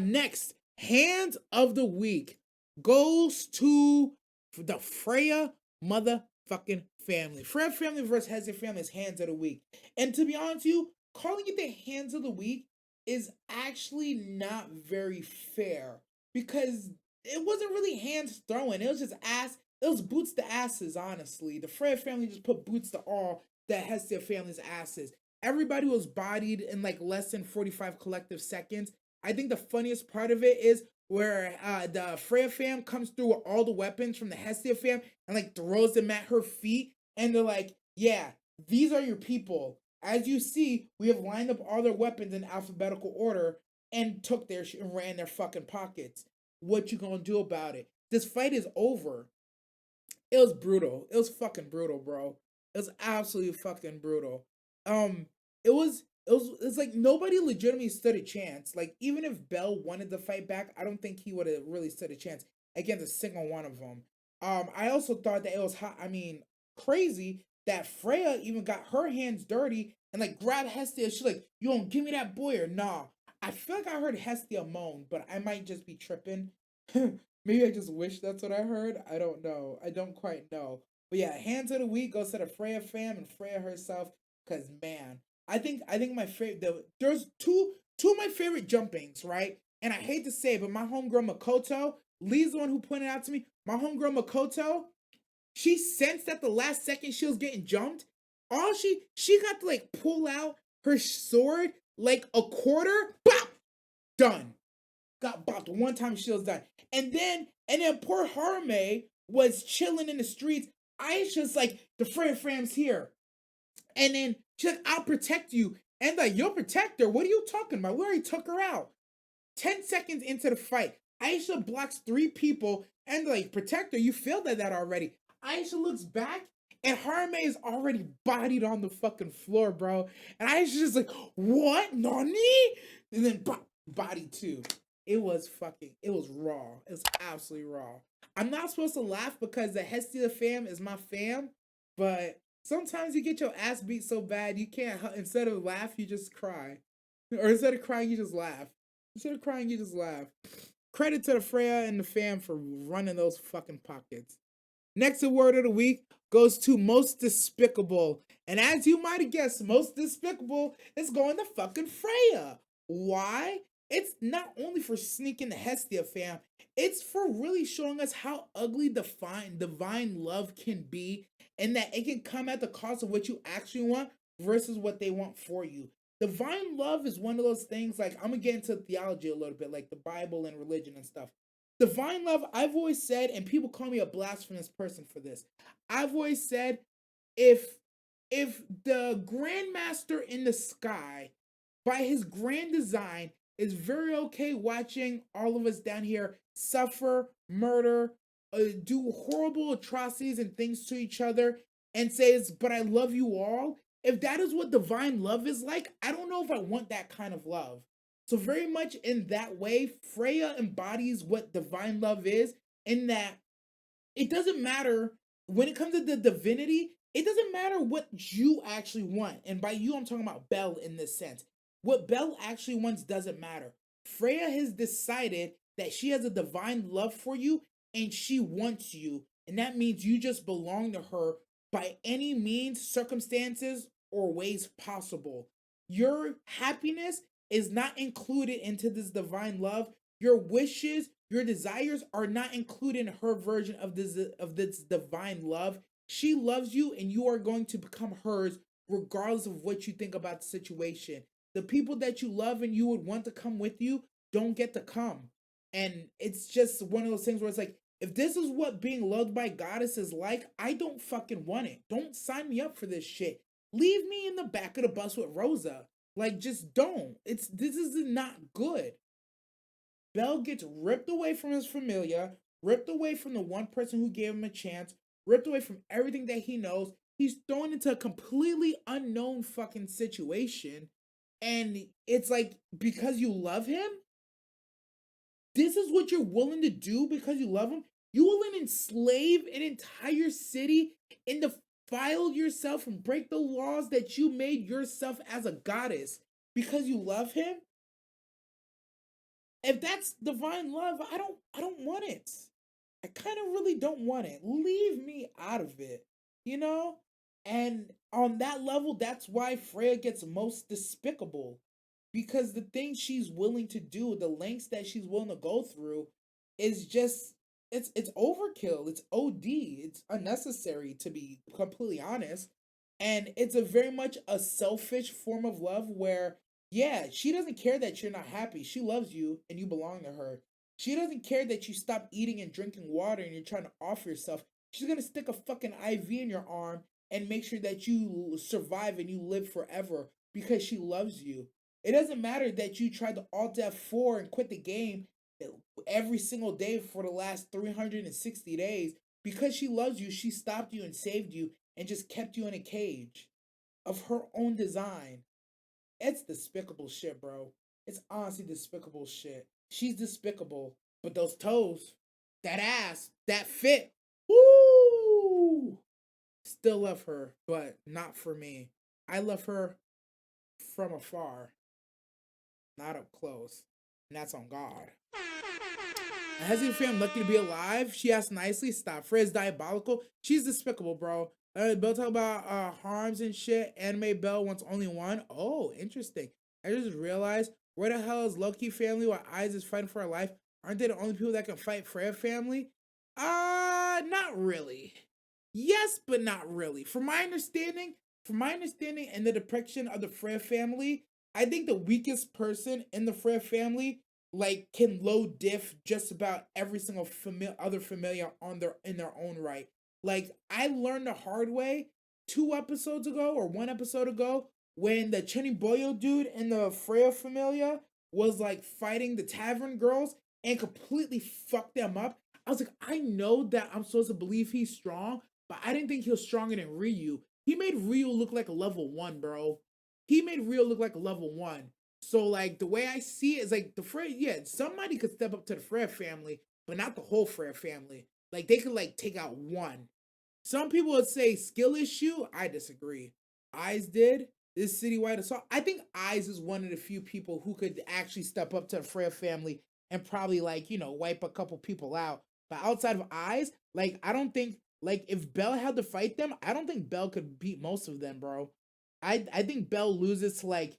Next, hands of the week goes to the Freya motherfucking family. Freya family versus Hezzy family is hands of the week. And to be honest with you, calling it the hands of the week is actually not very fair because it wasn't really hands throwing. It was just ass. It was boots to asses, honestly. The Freya family just put boots to all the Hestia family's asses. Everybody was bodied in like less than 45 collective seconds. I think the funniest part of it is where the Freya fam comes through with all the weapons from the Hestia fam and like throws them at her feet. And they're like, yeah, these are your people. As you see, we have lined up all their weapons in alphabetical order and took their and ran their fucking pockets. What you gonna do about it? This fight is over. It was brutal. It was fucking brutal, bro. It was absolutely fucking brutal. Um, it's like nobody legitimately stood a chance. Like even if Bell wanted to fight back, I don't think he would have really stood a chance against a single one of them. I also thought that it was hot. I mean, crazy that Freya even got her hands dirty and like grabbed Hestia. She's like, "You don't give me that boy or nah?" I feel like I heard Hestia moan, but I might just be tripping. Maybe I just wish that's what I heard. I don't know. I don't quite know. But yeah, hands of the week goes to the Freya fam and Freya herself. Cause man, I think my favorite there's two of my favorite jumpings, right? And I hate to say it, but my homegirl Makoto, Lee's the one who pointed out to me. My homegirl Makoto, she sensed at the last second she was getting jumped. All she got to like pull out her sword like a quarter, bop, done. Got bopped one time she was done. And then poor Harume was chilling in the streets. Aisha's like, the Freya fam's here. And then she's like, I'll protect you. And like, you'll protect her? What are you talking about? We already took her out. 10 seconds into the fight, Aisha blocks 3 people and like, protect her. You failed at that already. Aisha looks back and Harume is already bodied on the fucking floor, bro. And Aisha's just like, what? Nani? And then body too. It was raw. It was absolutely raw. I'm not supposed to laugh because the Hestia fam is my fam, but sometimes you get your ass beat so bad you can't, instead of laugh, you just cry. Or instead of crying, you just laugh. Instead of crying, you just laugh. Credit to the Freya and the fam for running those fucking pockets. Next award of the week goes to most despicable. And as you might have guessed, most despicable is going to fucking Freya. Why? It's not only for sneaking the Hestia fam, it's for really showing us how ugly divine love can be and that it can come at the cost of what you actually want versus what they want for you. Divine love is one of those things, like, I'm gonna get into theology a little bit, like the Bible and religion and stuff. Divine love, I've always said, and people call me a blasphemous person for this. I've always said, if the Grandmaster in the sky, by his grand design, is very okay watching all of us down here suffer, murder, do horrible atrocities and things to each other, and says, "But I love you all." If that is what divine love is like, I don't know if I want that kind of love. So very much in that way, Freya embodies what divine love is, in that it doesn't matter when it comes to the divinity, it doesn't matter what you actually want. And by you, I'm talking about Belle in this sense. What Belle actually wants doesn't matter. Freya has decided that she has a divine love for you and she wants you. And that means you just belong to her by any means, circumstances, or ways possible. Your happiness is not included into this divine love. Your wishes, your desires are not included in her version of this divine love. She loves you and you are going to become hers regardless of what you think about the situation. The people that you love and you would want to come with you don't get to come. And it's just one of those things where it's like, if this is what being loved by goddess is like, I don't fucking want it. Don't sign me up for this shit. Leave me in the back of the bus with Rosa. Like, just don't. This is not good. Bell gets ripped away from his familia, ripped away from the one person who gave him a chance, ripped away from everything that he knows. He's thrown into a completely unknown fucking situation. And it's like, because you love him, this is what you're willing to do because you love him? You will enslave an entire city and defile yourself and break the laws that you made yourself as a goddess because you love him? if that's divine love, I don't want it. I kind of really don't want it. Leave me out of it, you know? And on that level, that's why Freya gets most despicable. Because the things she's willing to do, the lengths that she's willing to go through, is just it's overkill. It's OD. It's unnecessary, to be completely honest. And it's a very much a selfish form of love where, yeah, she doesn't care that you're not happy. She loves you and you belong to her. She doesn't care that you stop eating and drinking water and you're trying to offer yourself. She's gonna stick a fucking IV in your arm and make sure that you survive and you live forever because she loves you. It doesn't matter that you tried to Alt F4 and quit the game every single day for the last 360 days. Because she loves you, she stopped you and saved you and just kept you in a cage of her own design. It's despicable shit, bro. It's honestly despicable shit. She's despicable, but those toes, that ass, that fit, woo! Still love her, but not for me. I love her from afar, not up close. And that's on God. Hezzy fam lucky to be alive. She asked nicely. Stop. Fred's diabolical. She's despicable, bro. Bell talk about harms and shit. Anime Bell wants only one. Oh, interesting. I just realized where the hell is Loki family while Eyes is fighting for her life? Aren't they the only people that can fight Freya family? Not really. Yes, but not really. From my understanding and the depiction of the Freya family, I think the weakest person in the Freya family like can low diff just about every single other familiar on their in their own right. Like I learned the hard way 2 episodes ago or 1 episode ago when the Chenny Boyo dude in the Freya familia was like fighting the tavern girls and completely fucked them up. I was like, I know that I'm supposed to believe he's strong, but I didn't think he was stronger than Ryu. He made Ryu look like a level 1, bro. He made Ryu look like a level 1. So like the way I see it is like the Freya, yeah, somebody could step up to the Freya family, but not the whole Freya family. Like they could like take out one. Some people would say skill issue. I disagree. Eyes did this citywide assault. I think Eyes is one of the few people who could actually step up to the Freya family and probably like wipe a couple people out. But outside of Eyes, like I don't think like if Bell had to fight them, I don't think Bell could beat most of them, bro. I think Bell loses to like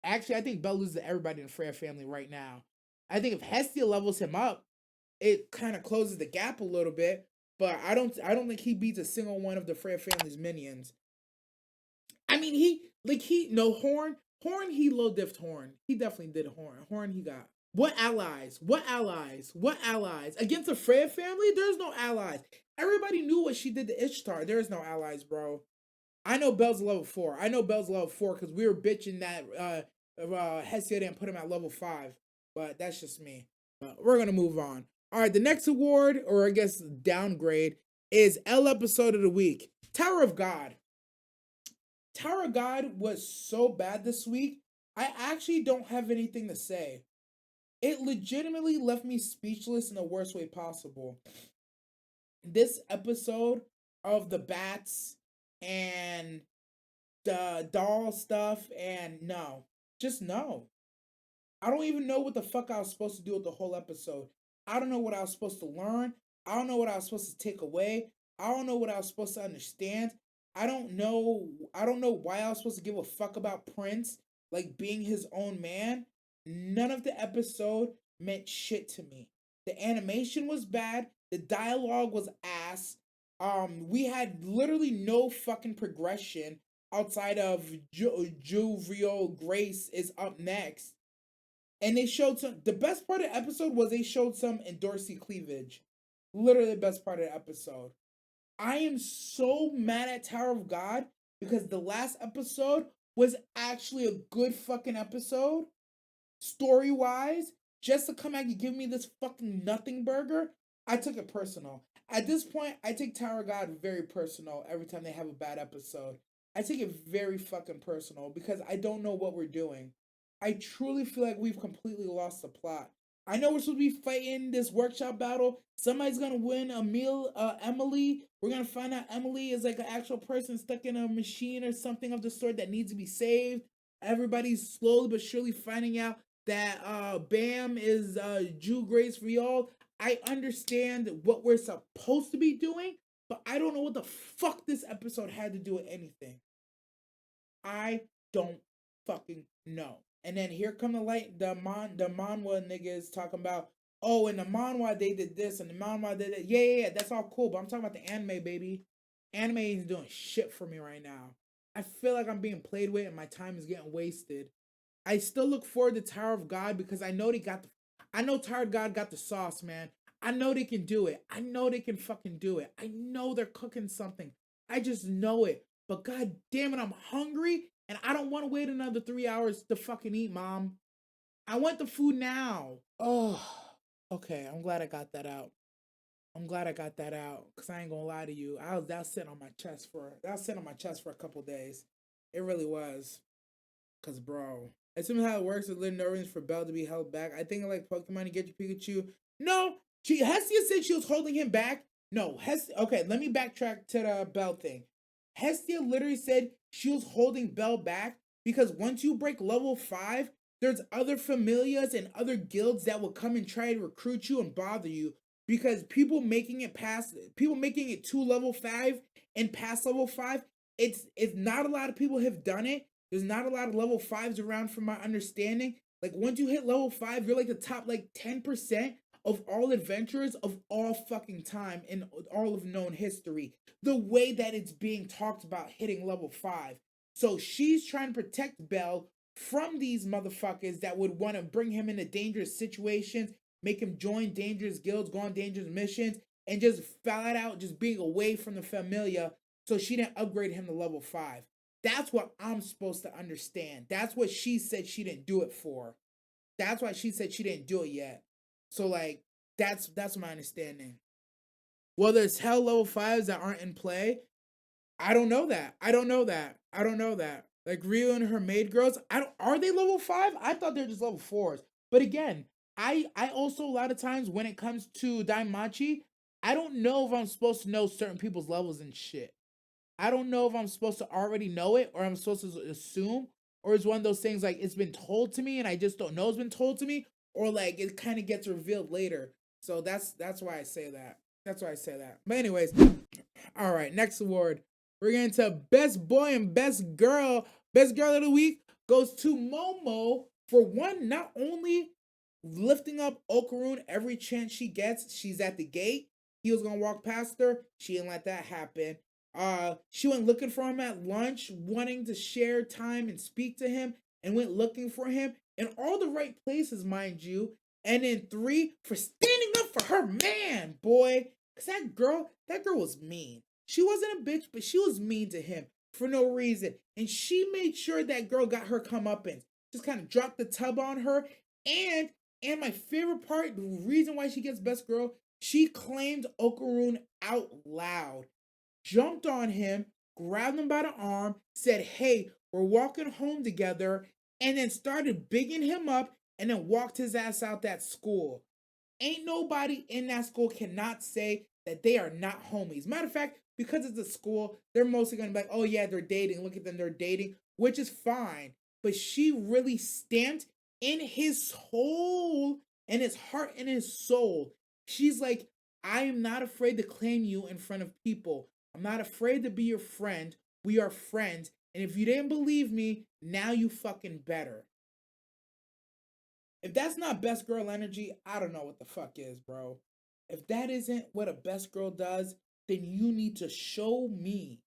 actually, I think Bell loses to everybody in the Freya family right now. I think if Hestia levels him up, it kind of closes the gap a little bit. But I don't think he beats a single one of the Freya family's minions. I mean, he no Horn he low diffed Horn. He definitely did Horn. Horn he got. What allies? What allies? What allies? Against the Freya family, there's no allies. Everybody knew what she did to Ishtar. There's no allies, bro. I know Bell's level 4. I know Bell's level 4 because we were bitching that Hestia didn't put him at level 5. But that's just me. But we're gonna move on. All right, the next award, or I guess downgrade, is L episode of the week. Tower of God. Tower of God was so bad this week. I actually don't have anything to say. It legitimately left me speechless in the worst way possible. This episode of the bats and the doll stuff and no. Just no. I don't even know what the fuck I was supposed to do with the whole episode. I don't know what I was supposed to learn. I don't know what I was supposed to take away. I don't know what I was supposed to understand. I don't know why I was supposed to give a fuck about Prince like being his own man. None of the episode meant shit to me. The animation was bad. The dialogue was ass. We had literally no fucking progression outside of Jovial Grace is up next. And they showed some. The best part of the episode was they showed some Endorsey cleavage. Literally the best part of the episode. I am so mad at Tower of God because the last episode was actually a good fucking episode. Story wise, just to come back and give me this fucking nothing burger, I took it personal. At this point, I take Tower of God very personal every time they have a bad episode. I take it very fucking personal because I don't know what we're doing. I truly feel like we've completely lost the plot. I know we're supposed to be fighting this workshop battle. Somebody's gonna win Emily. We're gonna find out Emily is like an actual person stuck in a machine or something of the sort that needs to be saved. Everybody's slowly but surely finding out that Bam is Jew Grace for y'all. I understand what we're supposed to be doing, but I don't know what the fuck this episode had to do with anything. I don't fucking know. And then here come the manhwa niggas talking about, oh, in the manhwa they did this and the manhwa did that. Yeah, that's all cool. But I'm talking about the anime, baby. Anime is doing shit for me right now. I feel like I'm being played with and my time is getting wasted. I still look forward to Tower of God because I know I know Tower of God got the sauce, man. I know they can do it. I know they can fucking do it. I know they're cooking something. I just know it. But god damn it, I'm hungry and I don't want to wait another 3 hours to fucking eat, mom. I want the food now. Oh, okay. I'm glad I got that out. Cause I ain't gonna lie to you. That was sitting on my chest for a couple days. It really was. Cause bro, assuming how it works with little nerves for Belle to be held back. I think like Pokemon to get your Pikachu. No, Hestia said she was holding him back. No, okay, let me backtrack to the Belle thing. Hestia literally said she was holding Belle back because once you break level 5, there's other familias and other guilds that will come and try to recruit you and bother you because people making it to level 5 and past level 5, it's not a lot of people have done it. There's not a lot of level 5s around from my understanding. Like once you hit level 5, you're like the top like 10% of all adventurers of all fucking time in all of known history. The way that it's being talked about hitting level 5. So she's trying to protect Belle from these motherfuckers that would want to bring him into dangerous situations, make him join dangerous guilds, go on dangerous missions, and just flat out just being away from the familia so she didn't upgrade him to level 5. That's what I'm supposed to understand. That's what she said she didn't do it for. That's why she said she didn't do it yet. So like that's my understanding. Well, there's hell level 5s that aren't in play. I don't know that. Like Ryu and her maid girls, are they level 5? I thought they're just level 4s. But again, I also a lot of times when it comes to Danmachi, I don't know if I'm supposed to know certain people's levels and shit. I don't know if I'm supposed to already know it or I'm supposed to assume, or it's one of those things like it's been told to me and I just don't know it's been told to me, or like it kind of gets revealed later. So that's why I say that. But anyways, all right, next award. We're getting to best boy and best girl. Best girl of the week goes to Momo for one, not only lifting up Okarun every chance she gets. She's at the gate. He was gonna walk past her. She didn't let that happen. She went looking for him at lunch, wanting to share time and speak to him, and went looking for him in all the right places, mind you. And then 3 for standing up for her man, boy. Cause that girl was mean. She wasn't a bitch, but she was mean to him for no reason. And she made sure that girl got her comeuppance. Just kind of dropped the tub on her. And my favorite part, the reason why she gets best girl, she claimed Okarun out loud. Jumped on him, grabbed him by the arm, said, hey, we're walking home together, and then started bigging him up and then walked his ass out that school. Ain't nobody in that school cannot say that they are not homies. Matter of fact, because it's a school, they're mostly gonna be like, oh yeah, they're dating. Look at them, they're dating, which is fine. But she really stamped in his whole, and his heart and his soul. She's like, I am not afraid to claim you in front of people. I'm not afraid to be your friend. We are friends. And if you didn't believe me, now you fucking better. If that's not best girl energy, I don't know what the fuck is, bro. If that isn't what a best girl does, then you need to show me.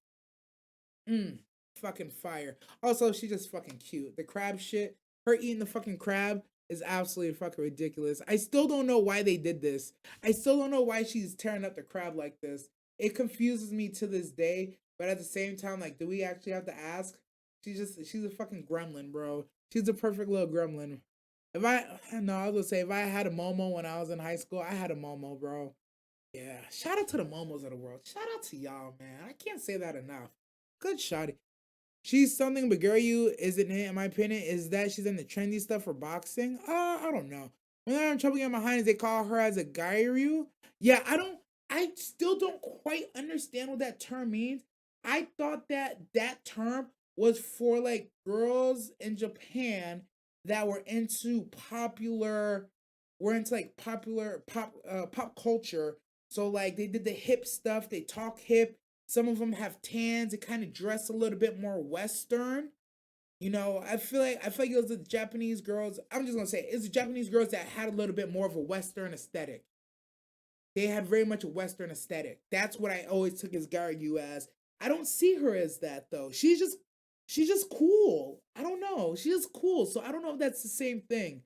Fucking fire. Also, she's just fucking cute. The crab shit, her eating the fucking crab is absolutely fucking ridiculous. I still don't know why they did this. I still don't know why she's tearing up the crab like this. It confuses me to this day, but at the same time, like, do we actually have to ask? She's a fucking gremlin, bro. She's a perfect little gremlin. I was gonna say, if I had a Momo when I was in high school, I had a Momo, bro. Yeah, shout out to the Momos of the world. Shout out to y'all, man. I can't say that enough. Good shotty. She's something, but girl, you isn't it, in my opinion, is that she's in the trendy stuff for boxing. I don't know. When they're in trouble getting behind, they call her as a Gairyu. Yeah, I still don't quite understand what that term means. I thought that term was for like girls in Japan that were into like popular pop culture. So like they did the hip stuff, they talk hip. Some of them have tans, they kind of dress a little bit more Western. I feel like it was the Japanese girls. I'm just gonna say it's the Japanese girls that had a little bit more of a Western aesthetic. They had very much a Western aesthetic. That's what I always took as Garyu as. I don't see her as that though. She's just cool. I don't know. She's just cool. So I don't know if that's the same thing.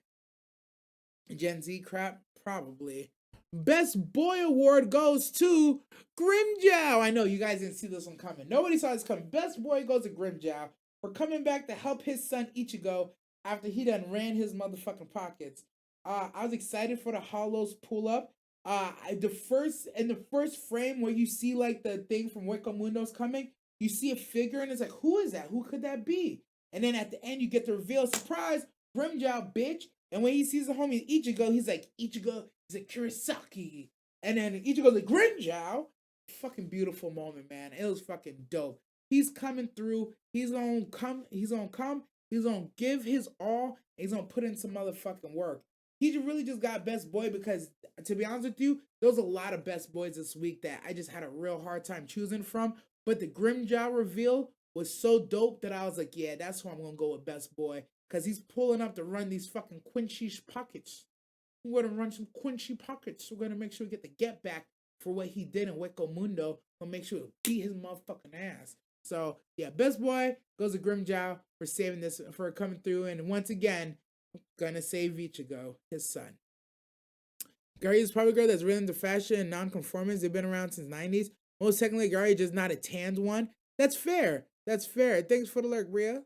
Gen Z crap, probably. Best Boy Award goes to Grimjow. I know you guys didn't see this one coming. Nobody saw this coming. Best Boy goes to Grimjow for coming back to help his son Ichigo after he done ran his motherfucking pockets. I was excited for the Hollows pull up. The first frame where you see like the thing from Weko Mundo's coming, you see a figure and it's like, who is that? Who could that be? And then at the end, you get the reveal. Surprise, Grimjow, bitch. And when he sees the homie Ichigo, he's like, Ichigo, he's like, Kurosaki. And then Ichigo's like, Grimjow. Fucking beautiful moment, man. It was fucking dope. He's coming through. He's gonna come. He's gonna give his all. He's gonna put in some motherfucking work. He really just got best boy because, to be honest with you, there was a lot of best boys this week that I just had a real hard time choosing from. But the Grimjow reveal was so dope that I was like, yeah, that's who I'm gonna go with best boy. Because he's pulling up to run these fucking Quincy pockets. We're gonna run some Quincy pockets. We're gonna make sure we get the get back for what he did in Weko Mundo. We'll make sure we beat his motherfucking ass. So yeah, best boy goes to Grimjow for saving this, for coming through, and once again, gonna save Ichigo, his son. Gary is probably a girl that's really into fashion and non-conformance. They've been around since '90s. Most technically, Gary just not a tanned one. That's fair. That's fair. Thanks for the lurk, Bria.